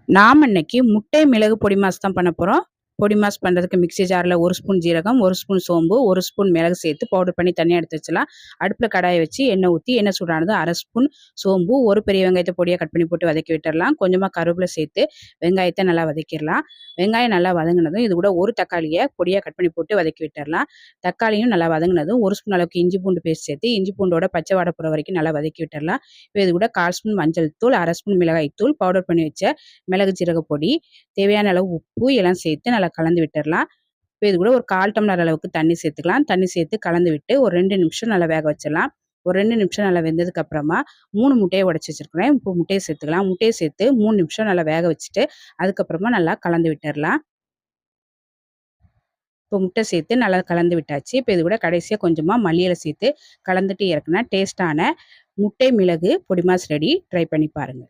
நாம் இன்னைக்கு முட்டை மிளகு பொடி மாஸ் தான் பண்ண போறோம். பொடி மாஸ் பண்றதுக்கு மிக்ஸி ஜார்ல 1 ஸ்பூன் ஜீரகம், 1 ஸ்பூன் சோம்பு, 1 ஸ்பூன் மிளகு சேர்த்து பவுடர் பண்ணி தனியா எடுத்து வச்சுக்கலாம். அடுப்புல கடாய வச்சு எண்ணெய் ஊத்தி, எண்ணெய் சூடானதும் 1/2 ஸ்பூன் சோம்பு, 1 பெரிய வெங்காயத்த பொடியா கட் பண்ணி போட்டு வதக்கி விட்டுறலாம். கொஞ்சமா கருவேப்பிலை சேர்த்து வெங்காயத்த நல்லா வதக்கிடலாம். வெங்காயம் நல்லா வதங்கினதும் இது கூட 1 தக்காளிய பொடியா கட் பண்ணி போட்டு வதக்கி விட்டுறலாம். தக்காளியும் நல்லா வதங்கினதும் 1 ஸ்பூன் அளவுக்கு இஞ்சி பூண்டு பேஸ்ட் சேர்த்து இஞ்சி பூண்டோட பச்சை வாடை போற வரைக்கும் நல்லா வதக்கி விட்டுறலாம். இப்போ இது கூட 1/4 ஸ்பூன் மஞ்சள் தூள், 1/2 ஸ்பூன் மிளகாய் தூள், பவுடர் பண்ணி வச்ச மிளகு ஜீரக பொடி, தேவையான அளவு உப்பு எல்லாம் சேர்த்து நல்லா கலந்து விட்டுறலாம். இப்போ இது கூட ஒரு 1/4 டம்ளர் அளவுக்கு தண்ணி சேர்த்துக்கலாம். தண்ணி சேர்த்து கலந்து விட்டு ஒரு 2 நிமிஷம் நல்லா வேக வச்சிடலாம். ஒரு 2 நிமிஷம் நல்லா வெந்ததுக்கு அப்புறமா 3 முட்டைய உடைச்சு வச்சிருக்கிறேன். இப்போ முட்டைய சேர்த்துக்கலாம். முட்டைய சேர்த்து 3 நிமிஷம் நல்லா வேக வச்சுட்டு அதுக்கப்புறமா நல்லா கலந்து விட்டுறலாம். இப்போ முட்டை சேர்த்து நல்லா கலந்து விட்டாச்சு. இப்போ இது கூட கடைசியா கொஞ்சமா மல்லி இலை சேர்த்து கலந்துட்டு இறக்குனா டேஸ்ட்டான முட்டை மிளகு பொடி மாஸ் ரெடி. ட்ரை பண்ணி பாருங்க.